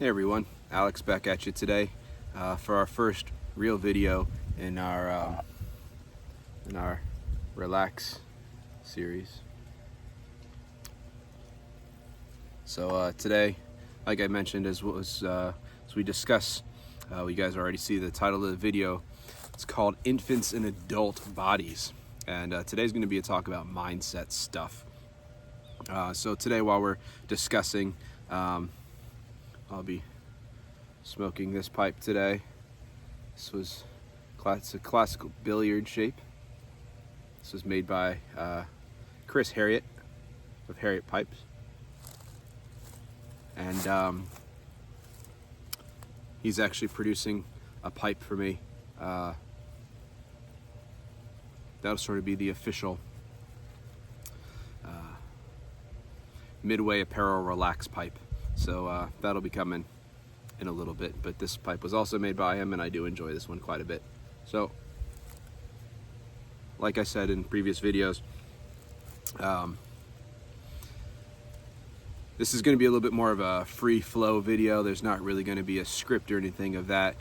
Hey everyone, Alex back at you today for our first real video in our relax series. So today, like I mentioned, as we discuss, you guys already see the title of the video. It's called "Infants in Adult Bodies," and today's going to be a talk about mindset stuff. So today, while we're discussing, I'll be smoking this pipe today. This was a classical billiard shape. This was made by Chris Harriet of Harriet Pipes, and he's actually producing a pipe for me. That'll sort of be the official Midway Apparel Relax pipe. So that'll be coming in a little bit, but this pipe was also made by him, and I do enjoy this one quite a bit. So like I said in previous videos, this is going to be a little bit more of a free flow video. There's not really going to be a script or anything of that.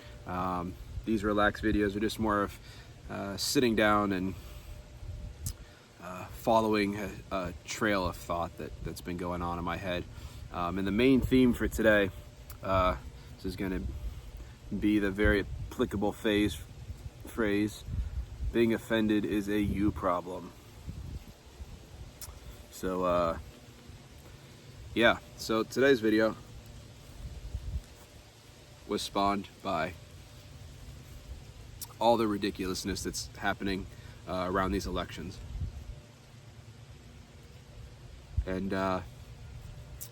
These relax videos are just more of sitting down and following a trail of thought that's been going on in my head. And the main theme for today, this is going to be the very applicable phrase, being offended is a you problem. So yeah, so today's video was spawned by all the ridiculousness that's happening around these elections. And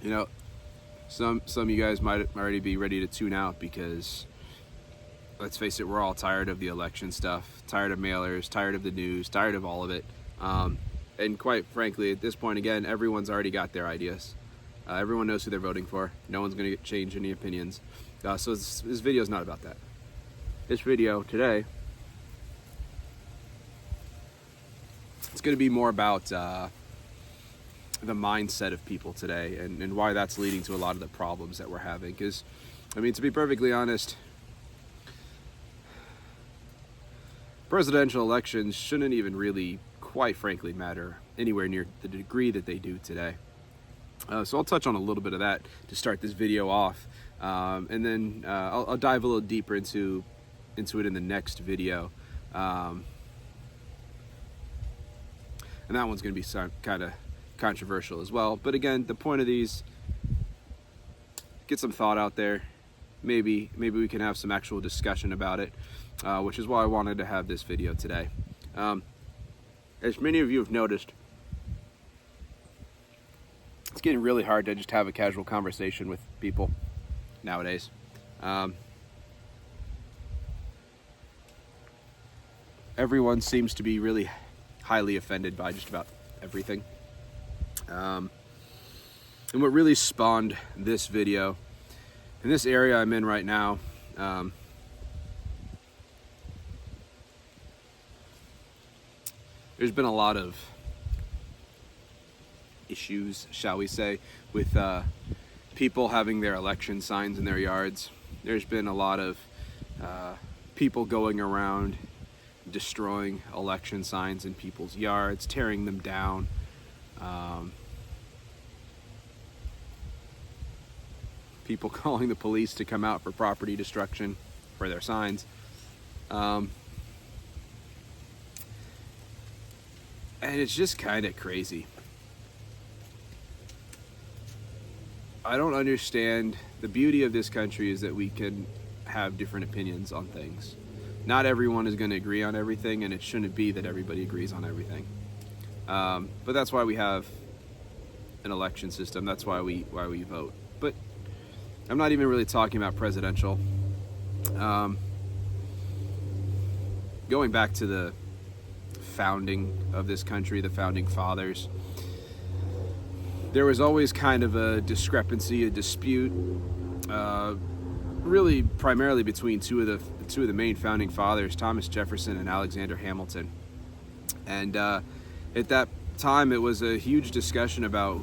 you know, some of you guys might already be ready to tune out because, let's face it, we're all tired of the election stuff, tired of mailers, tired of the news, tired of all of it. And quite frankly, at this point, again, everyone's already got their ideas. Everyone knows who they're voting for. No one's going to change any opinions. So this video is not about that. This video today, it's going to be more about the mindset of people today and why that's leading to a lot of the problems that we're having. Because, I mean, to be perfectly honest, presidential elections shouldn't even really, quite frankly, matter anywhere near the degree that they do today. So I'll touch on a little bit of that to start this video off, and then I'll dive a little deeper into it in the next video. And that one's going to be kind of controversial as well. But again, the point of these, get some thought out there. Maybe we can have some actual discussion about it, which is why I wanted to have this video today. As many of you have noticed, it's getting really hard to just have a casual conversation with people nowadays. Everyone seems to be really highly offended by just about everything. And what really spawned this video, in this area I'm in right now, there's been a lot of issues, shall we say, with people having their election signs in their yards. There's been a lot of people going around destroying election signs in people's yards, tearing them down. People calling the police to come out for property destruction for their signs. And it's just kind of crazy. I don't understand. The beauty of this country is that we can have different opinions on things. Not everyone is going to agree on everything, and it shouldn't be that everybody agrees on everything. But that's why we have an election system. That's why we vote. But I'm not even really talking about presidential. Going back to the founding of this country, the founding fathers, there was always kind of a discrepancy, a dispute, really primarily between two of the main founding fathers, Thomas Jefferson and Alexander Hamilton. And at that time, it was a huge discussion about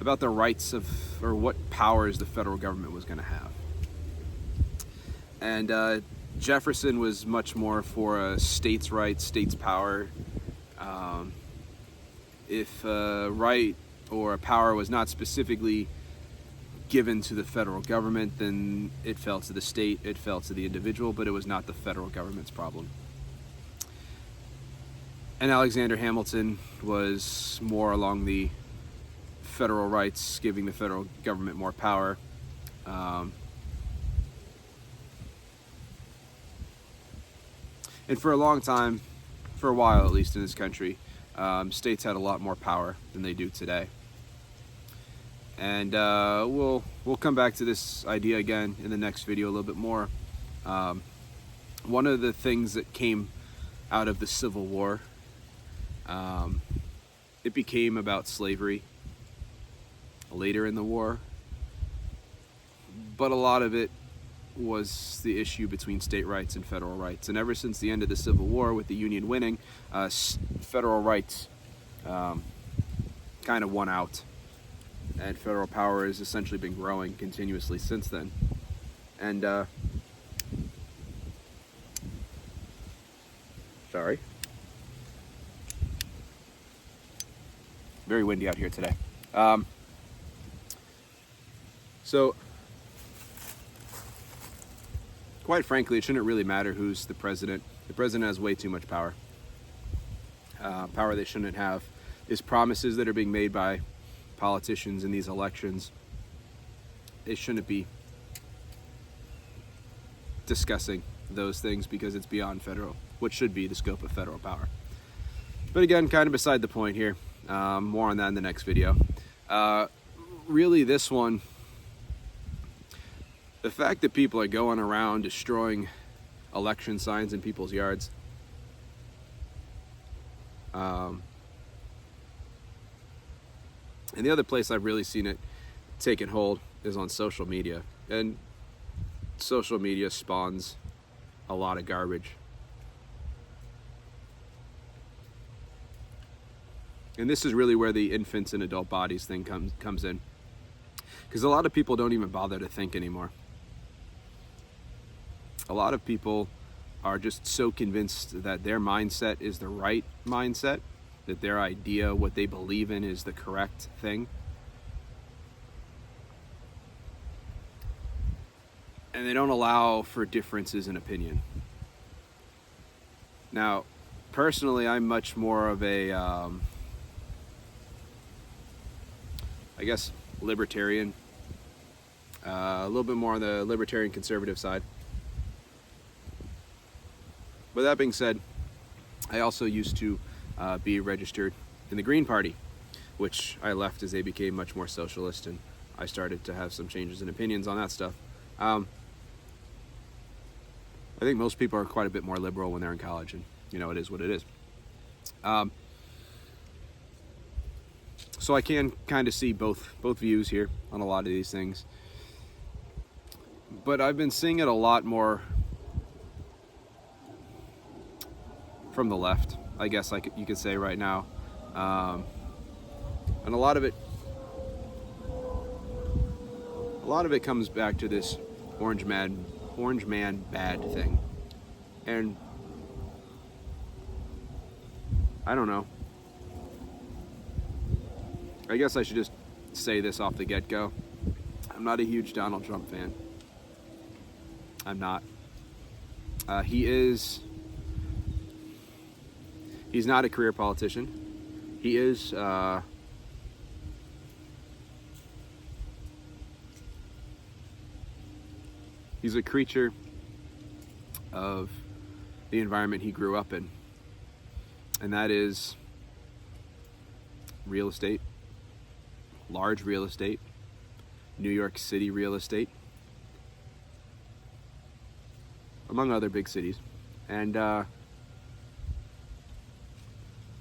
about the rights of, or what powers the federal government was going to have. And Jefferson was much more for a states' rights, states' power. If a right or a power was not specifically given to the federal government, then it fell to the state, it fell to the individual, but it was not the federal government's problem. And Alexander Hamilton was more along the federal rights, giving the federal government more power. And for a long time, for a while at least in this country, states had a lot more power than they do today. And we'll come back to this idea again in the next video a little bit more. One of the things that came out of the Civil War, it became about slavery later in the war, but a lot of it was the issue between state rights and federal rights. And ever since the end of the Civil War, with the Union winning, federal rights kind of won out, and federal power has essentially been growing continuously since then. And sorry, very windy out here today. So quite frankly, it shouldn't really matter who's the president. The president has way too much power. Power they shouldn't have. Is promises that are being made by politicians in these elections. They shouldn't be discussing those things because it's beyond what should be the scope of federal power. But again, kind of beside the point here. More on that in the next video. Really, this one, the fact that people are going around destroying election signs in people's yards, and the other place I've really seen it taking hold is on social media. And social media spawns a lot of garbage. And this is really where the infants and adult bodies thing comes in. Because a lot of people don't even bother to think anymore. A lot of people are just so convinced that their mindset is the right mindset, that their idea, what they believe in, is the correct thing. And they don't allow for differences in opinion. Now, personally, I'm much more of a, I guess, libertarian. A little bit more on the libertarian conservative side. But that being said, I also used to be registered in the Green Party, which I left as they became much more socialist, and I started to have some changes in opinions on that stuff. I think most people are quite a bit more liberal when they're in college, and you know, it is what it is. So I can kind of see both views here on a lot of these things. But I've been seeing it a lot more from the left, I guess you could say right now. And a lot of it comes back to this orange man bad thing. And I don't know. I guess I should just say this off the get-go. I'm not a huge Donald Trump fan. I'm not. He's not a career politician. He is he's a creature of the environment he grew up in. And that is real estate, large real estate, New York City real estate, among other big cities. And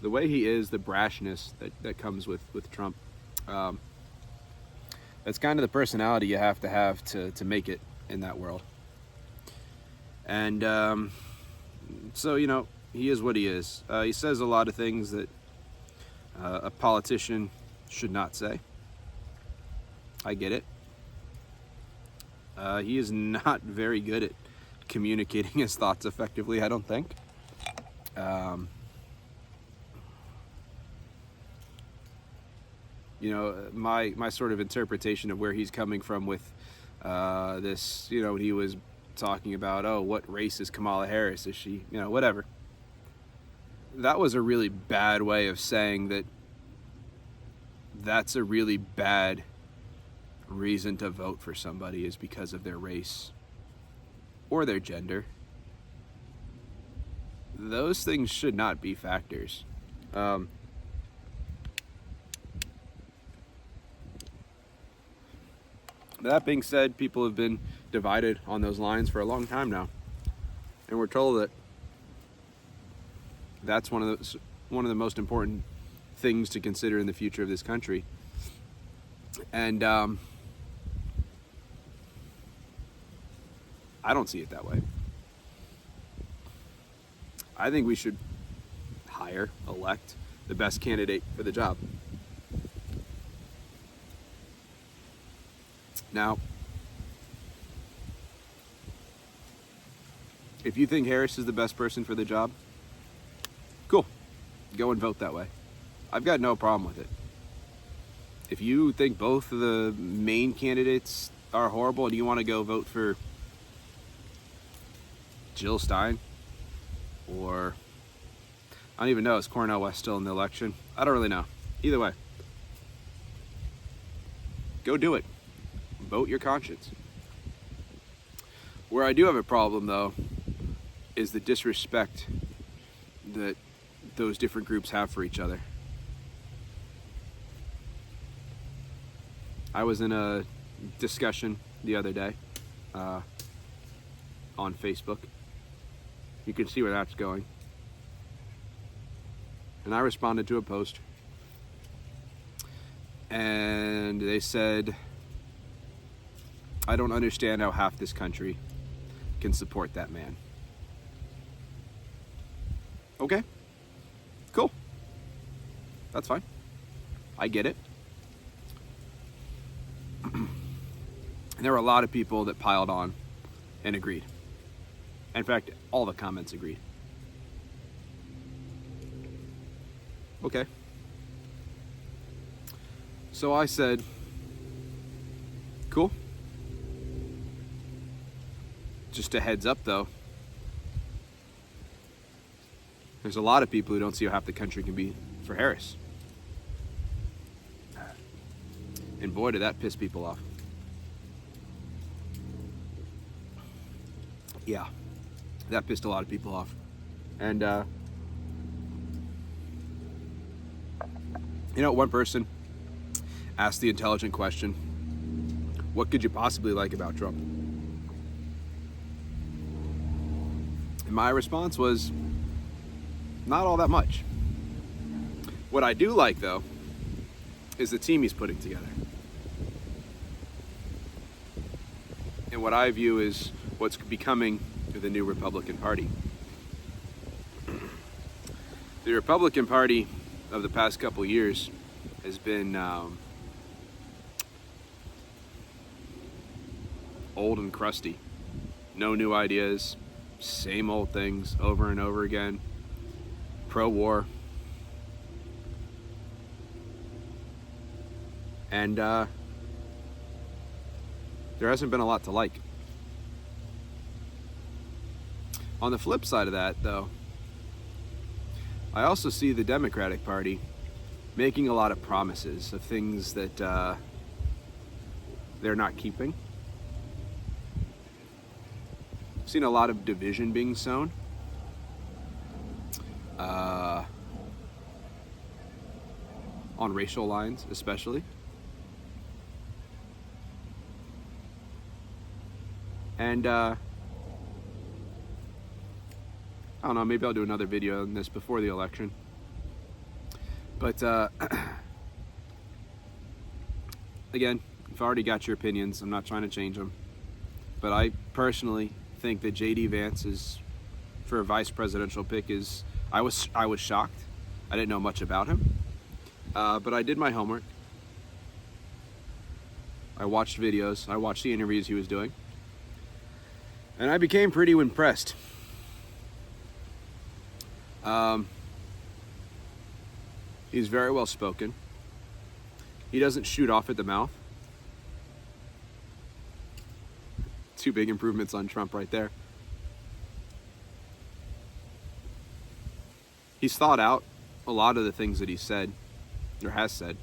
the way he is, the brashness that comes with Trump, that's kind of the personality you have to make it in that world. And so, you know, he is what he is. He says a lot of things that a politician should not say. I get it. He is not very good at communicating his thoughts effectively, I don't think. You know, my sort of interpretation of where he's coming from with this, you know, when he was talking about, oh, what race is Kamala Harris? Is she, you know, whatever. That was a really bad way of saying that that's a really bad reason to vote for somebody is because of their race or their gender. Those things should not be factors. That being said, people have been divided on those lines for a long time now, and we're told that that's one of the most important things to consider in the future of this country. And I don't see it that way. I think we should elect the best candidate for the job. Now, if you think Harris is the best person for the job, cool. Go and vote that way. I've got no problem with it. If you think both of the main candidates are horrible and you want to go vote for Jill Stein, or I don't even know, is Cornel West still in the election? I don't really know. Either way, go do it. Vote your conscience. Where I do have a problem, though, is the disrespect that those different groups have for each other. I was in a discussion the other day on Facebook. You can see where that's going. And I responded to a post. And they said, I don't understand how half this country can support that man. Okay. Cool. That's fine. I get it. And there were a lot of people that piled on and agreed. In fact, all the comments agreed. Okay. So I said, cool. Just a heads up, though. There's a lot of people who don't see how half the country can be for Harris. And boy, did that piss people off. Yeah, that pissed a lot of people off. And, you know, one person asked the intelligent question, what could you possibly like about Trump? And my response was, not all that much. What I do like, though, is the team he's putting together. And what I view is what's becoming the new Republican Party. The Republican Party of the past couple years has been old and crusty. No new ideas, same old things over and over again. Pro-war. And there hasn't been a lot to like. On the flip side of that, though, I also see the Democratic Party making a lot of promises of things that they're not keeping. I've seen a lot of division being sown. On racial lines, especially. And I don't know, maybe I'll do another video on this before the election. But again, you've already got your opinions. I'm not trying to change them. But I personally think that J.D. Vance is, for a vice presidential pick, is, I was shocked. I didn't know much about him. But I did my homework. I watched videos, I watched the interviews he was doing, and I became pretty impressed. He's very well spoken. He doesn't shoot off at the mouth. Two big improvements on Trump right there. He's thought out a lot of the things that he said, or has said.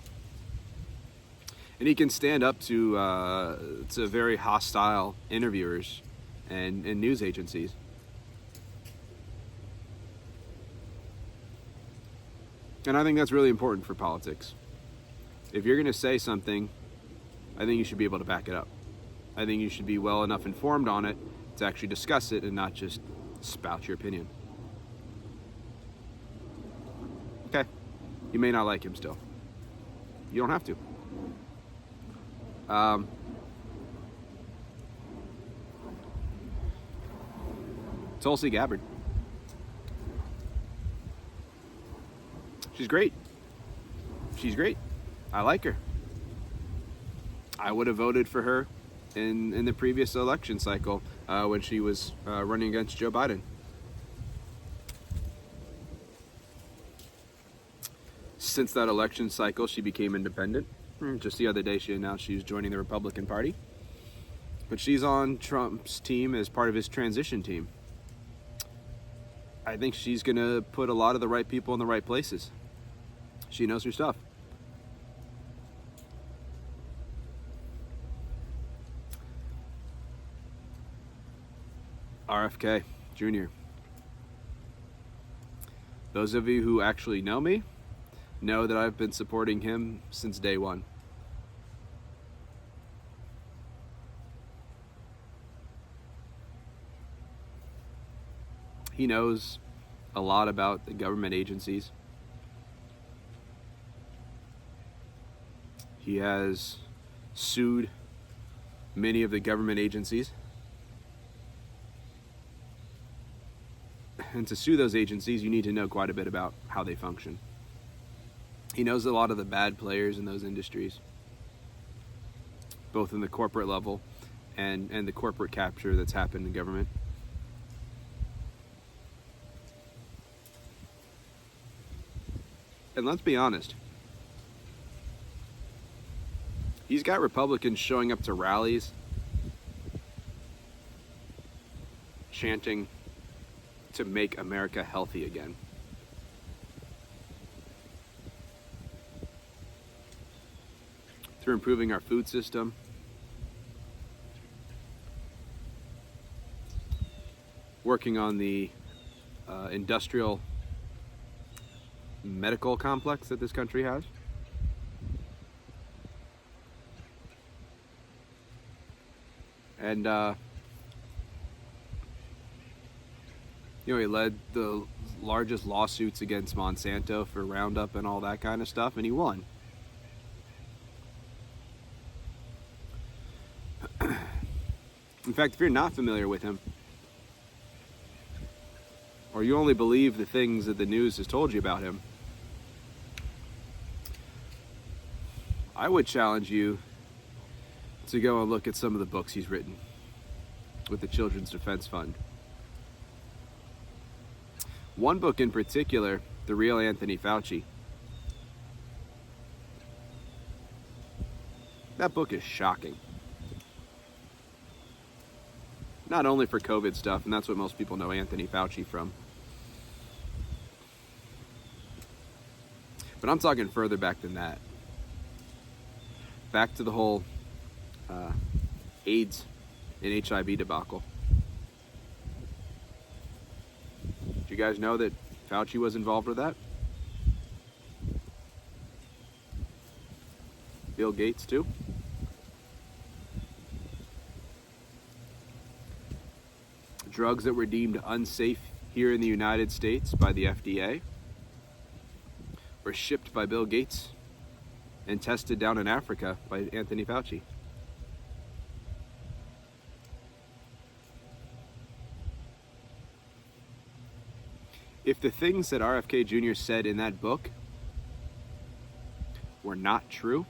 And he can stand up to very hostile interviewers and news agencies. And I think that's really important for politics. If you're going to say something, I think you should be able to back it up. I think you should be well enough informed on it to actually discuss it and not just spout your opinion. Okay, you may not like him still. You don't have to. Tulsi Gabbard. She's great. She's great. I like her. I would have voted for her in the previous election cycle when she was running against Joe Biden. Since that election cycle, she became independent. Just the other day, she announced she was joining the Republican Party. But she's on Trump's team as part of his transition team. I think she's going to put a lot of the right people in the right places. She knows her stuff. RFK Jr. Those of you who actually know me know that I've been supporting him since day one. He knows a lot about the government agencies. He has sued many of the government agencies. And to sue those agencies, you need to know quite a bit about how they function. He knows a lot of the bad players in those industries, both in the corporate level and the corporate capture that's happened in government. And let's be honest, he's got Republicans showing up to rallies chanting to make America healthy again. Through improving our food system, working on the industrial medical complex that this country has. And he led the largest lawsuits against Monsanto for Roundup and all that kind of stuff, and he won. In fact, if you're not familiar with him, or you only believe the things that the news has told you about him, I would challenge you to go and look at some of the books he's written with the Children's Defense Fund. One book in particular, The Real Anthony Fauci. That book is shocking. Not only for COVID stuff, and that's what most people know Anthony Fauci from. But I'm talking further back than that. Back to the whole AIDS and HIV debacle. Did you guys know that Fauci was involved with that? Bill Gates too? Drugs that were deemed unsafe here in the United States by the FDA were shipped by Bill Gates and tested down in Africa by Anthony Fauci. If the things that RFK Jr. said in that book were not true,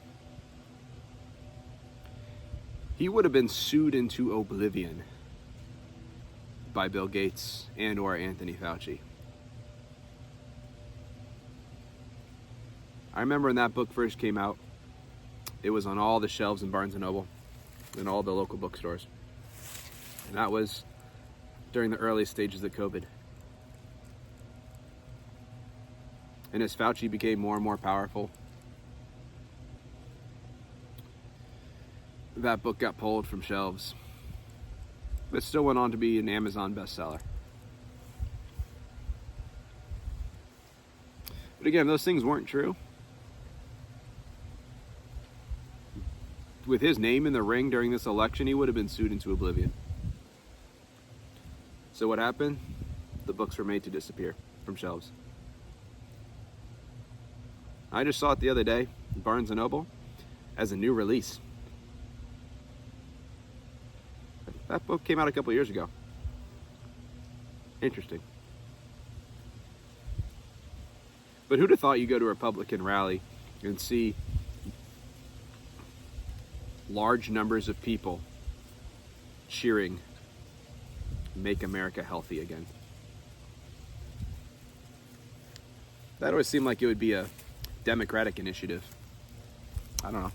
he would have been sued into oblivion by Bill Gates and or Anthony Fauci. I remember when that book first came out, it was on all the shelves in Barnes & Noble and all the local bookstores. And that was during the early stages of COVID. And as Fauci became more and more powerful, that book got pulled from shelves. But it still went on to be an Amazon bestseller. But again, those things weren't true. With his name in the ring during this election, he would have been sued into oblivion. So what happened? The books were made to disappear from shelves. I just saw it the other day in Barnes & Noble as a new release. That book came out a couple years ago. Interesting. But who'd have thought you go to a Republican rally and see large numbers of people cheering "Make America Healthy Again"? That always seemed like it would be a Democratic initiative. I don't know.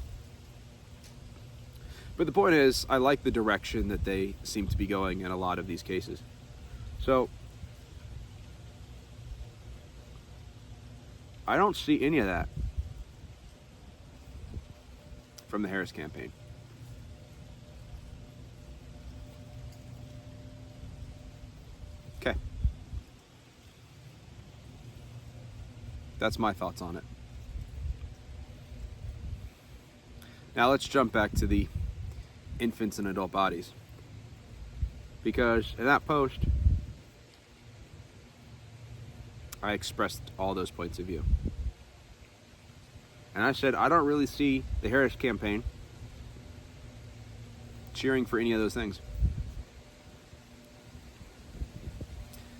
But the point is, I like the direction that they seem to be going in a lot of these cases. So, I don't see any of that from the Harris campaign. Okay. That's my thoughts on it. Now let's jump back to the infants and adult bodies. Because in that post, I expressed all those points of view. And I said, I don't really see the Harris campaign cheering for any of those things.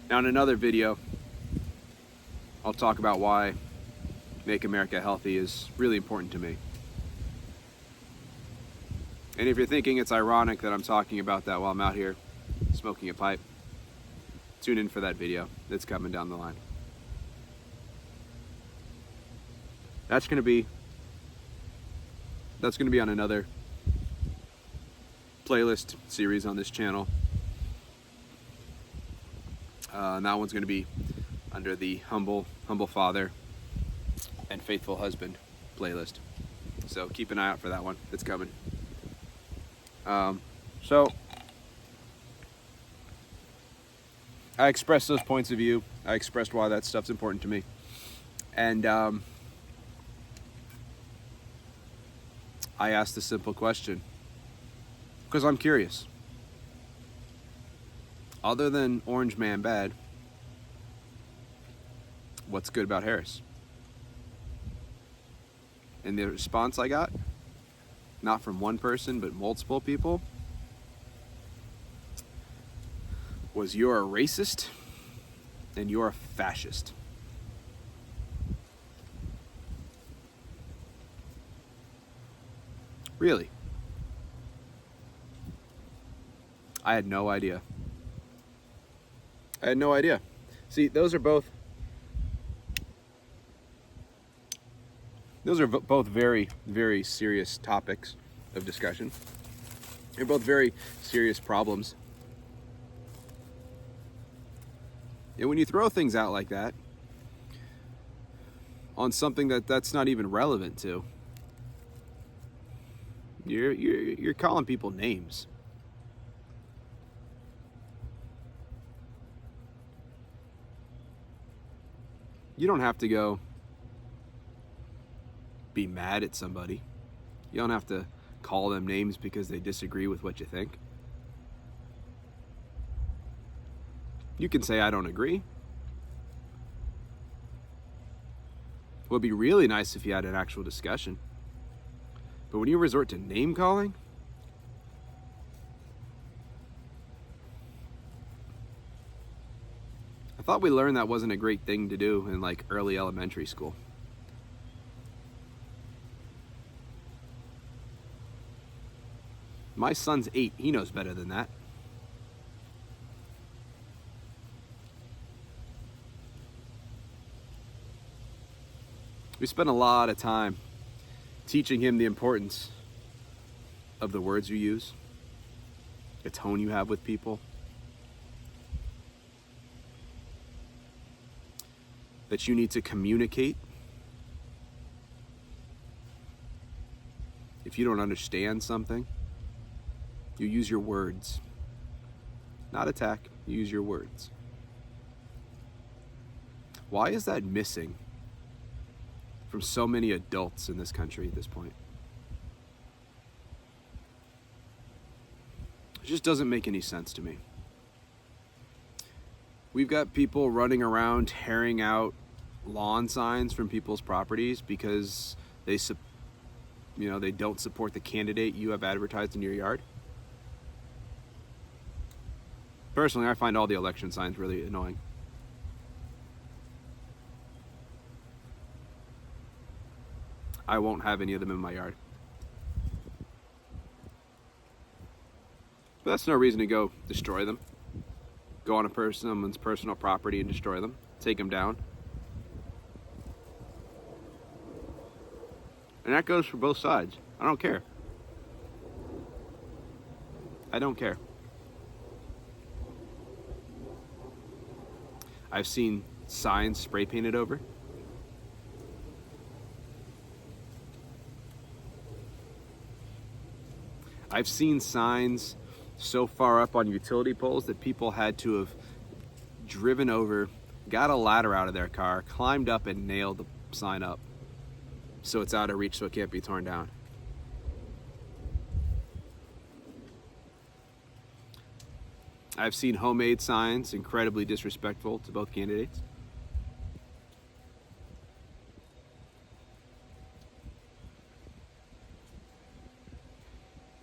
Now in another video, I'll talk about why Make America Healthy is really important to me. And if you're thinking it's ironic that I'm talking about that while I'm out here smoking a pipe, tune in for that video that's coming down the line. That's going to be on another playlist series on this channel. And that one's going to be under the Humble Father and Faithful Husband playlist. So keep an eye out for that one. It's coming. So I expressed those points of view. I expressed why that stuff's important to me. And I asked a simple question because I'm curious. Other than Orange Man bad, what's good about Harris? And the response I got, not from one person, but multiple people, was you're a racist and you're a fascist. Really? I had no idea. See, those are both very, very serious topics of discussion. They're both very serious problems. And when you throw things out like that on something that's not even relevant to, you're calling people names. You don't have to go be mad at somebody. You don't have to call them names because they disagree with what you think. You can say, I don't agree. It would be really nice if you had an actual discussion. But when you resort to name calling, I thought we learned that wasn't a great thing to do in like early elementary school. My son's 8. He knows better than that. We spend a lot of time teaching him the importance of the words you use, the tone you have with people, that you need to communicate. If you don't understand something, you use your words. Not attack, you use your words. Why is that missing from so many adults in this country at this point? It just doesn't make any sense to me. We've got people running around tearing out lawn signs from people's properties because they don't support the candidate you have advertised in your yard. Personally, I find all the election signs really annoying. I won't have any of them in my yard. But that's no reason to go destroy them. Go on someone's personal property and destroy them. Take them down. And that goes for both sides. I don't care. I don't care. I've seen signs spray painted over. I've seen signs so far up on utility poles that people had to have driven over, got a ladder out of their car, climbed up and nailed the sign up so it's out of reach so it can't be torn down. I've seen homemade signs incredibly disrespectful to both candidates.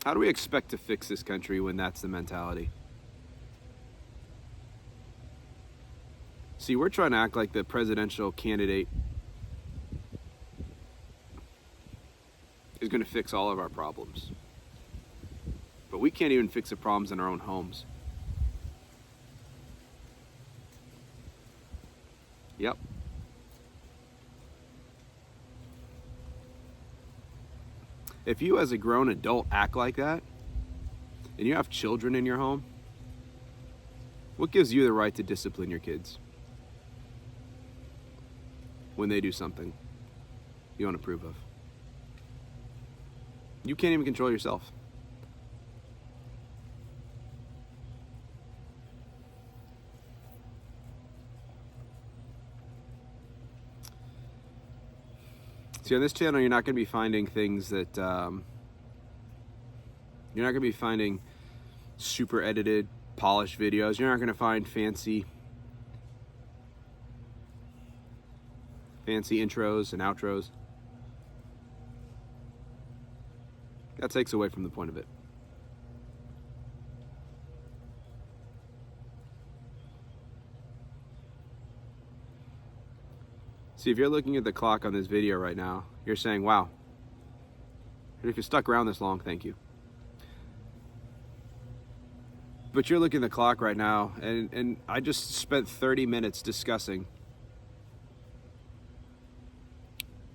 How do we expect to fix this country when that's the mentality? See, we're trying to act like the presidential candidate is going to fix all of our problems. But we can't even fix the problems in our own homes. Yep. If you as a grown adult act like that, and you have children in your home, what gives you the right to discipline your kids when they do something you don't approve of? You can't even control yourself. See, on this channel, you're not going to be finding things that, you're not going to be finding super edited, polished videos. You're not going to find fancy intros and outros. That takes away from the point of it. See, if you're looking at the clock on this video right now, you're saying, wow. And if you stuck around this long, thank you. But you're looking at the clock right now, and I just spent 30 minutes discussing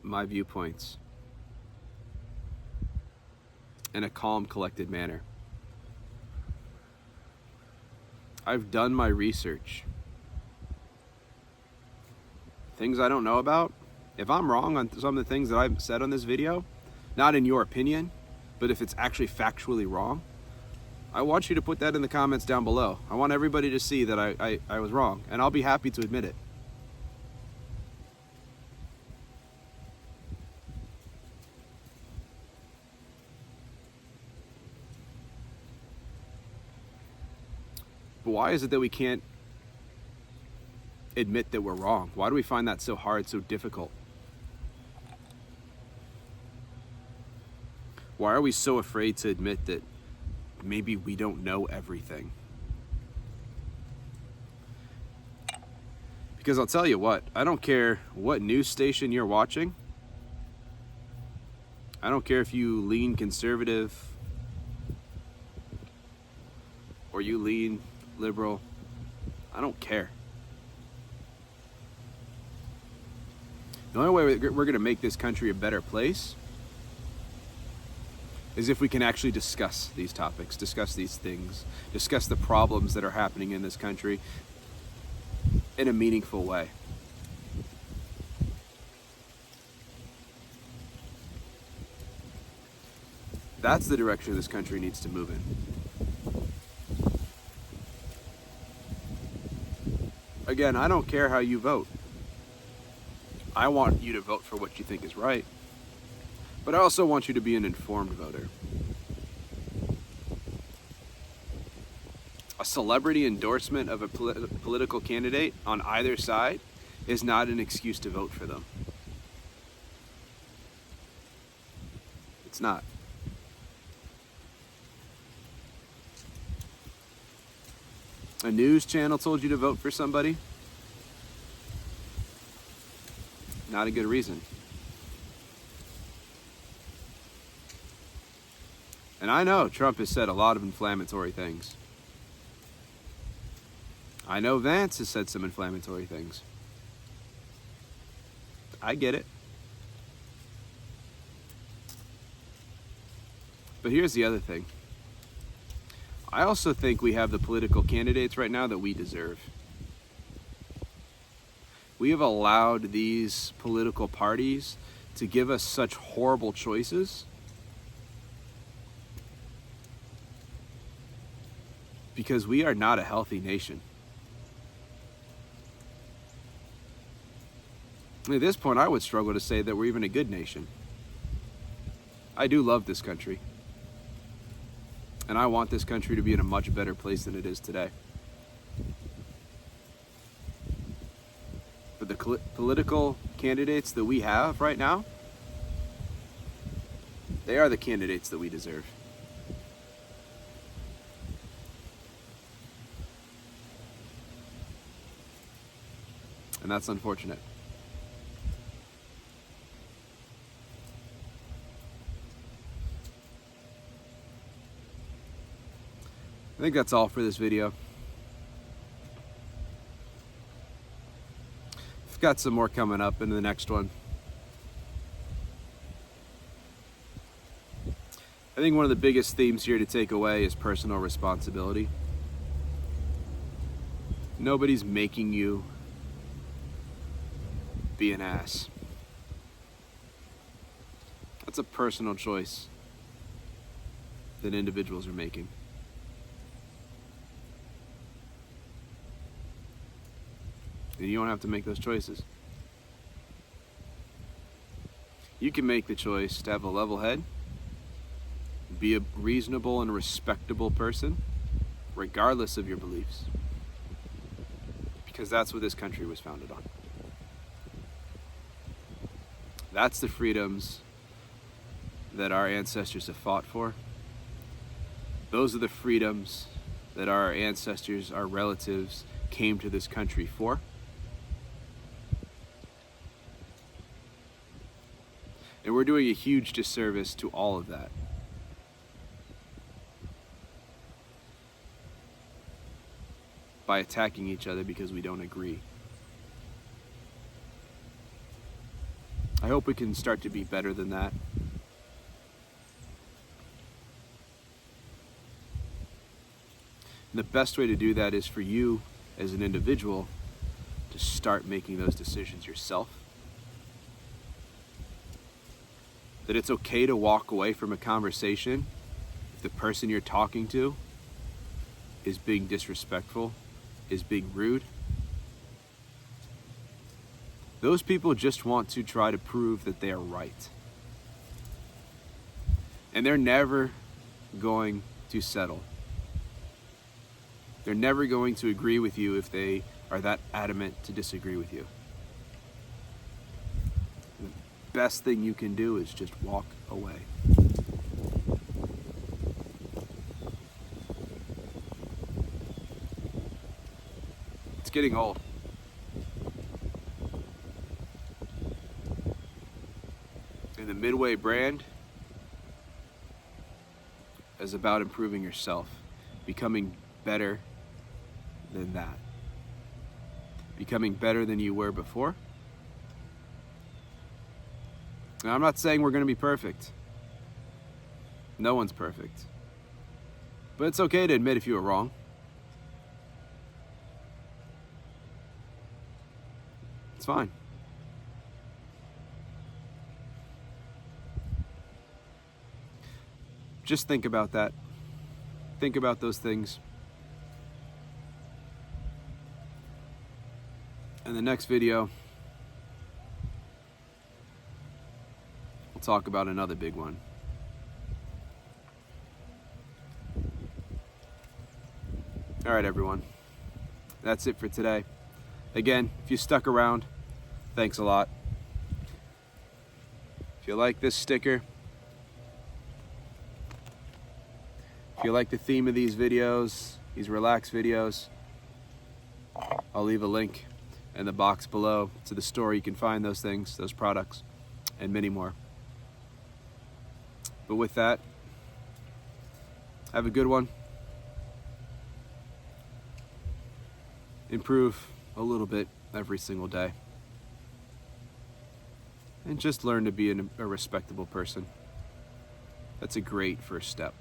my viewpoints in a calm, collected manner. I've done my research. Things I don't know about, if I'm wrong on some of the things that I've said on this video, not in your opinion, but if it's actually factually wrong, I want you to put that in the comments down below. I want everybody to see that I was wrong, and I'll be happy to admit it. But why is it that we can't admit that we're wrong? Why do we find that so hard, so difficult? Why are we so afraid to admit that maybe we don't know everything? Because I'll tell you what, I don't care what news station you're watching. I don't care if you lean conservative or you lean liberal, I don't care. The only way we're going to make this country a better place is if we can actually discuss these topics, discuss these things, discuss the problems that are happening in this country in a meaningful way. That's the direction this country needs to move in. Again, I don't care how you vote. I want you to vote for what you think is right, but I also want you to be an informed voter. A celebrity endorsement of a political candidate on either side is not an excuse to vote for them. It's not. A news channel told you to vote for somebody? Not a good reason. And I know Trump has said a lot of inflammatory things. I know Vance has said some inflammatory things. I get it. But here's the other thing. I also think we have the political candidates right now that we deserve. We have allowed these political parties to give us such horrible choices because we are not a healthy nation. At this point, I would struggle to say that we're even a good nation. I do love this country. And I want this country to be in a much better place than it is today. But the political candidates that we have right now, they are the candidates that we deserve. And that's unfortunate. I think that's all for this video. I've got some more coming up in the next one. I think one of the biggest themes here to take away is personal responsibility. Nobody's making you be an ass. That's a personal choice that individuals are making. And you don't have to make those choices. You can make the choice to have a level head, be a reasonable and respectable person, regardless of your beliefs. Because that's what this country was founded on. That's the freedoms that our ancestors have fought for. Those are the freedoms that our ancestors, our relatives, came to this country for. And we're doing a huge disservice to all of that. By attacking each other because we don't agree. I hope we can start to be better than that. And the best way to do that is for you as an individual to start making those decisions yourself. That it's okay to walk away from a conversation if the person you're talking to is being disrespectful, is being rude. Those people just want to try to prove that they are right. And they're never going to settle. They're never going to agree with you if they are that adamant to disagree with you. The best thing you can do is just walk away. It's getting old. And the Midway brand is about improving yourself, becoming better than that. Becoming better than you were before. Now, I'm not saying we're going to be perfect. No one's perfect. But it's okay to admit if you were wrong. It's fine. Just think about that. Think about those things. In the next video, we'll talk about another big one. All right, everyone. That's it for today. Again, if you stuck around, thanks a lot. If you like this sticker, if you like the theme of these videos, these relaxed videos, I'll leave a link in the box below to the store. You can find those things, those products, and many more. But with that, have a good one. Improve a little bit every single day. And just learn to be a respectable person. That's a great first step.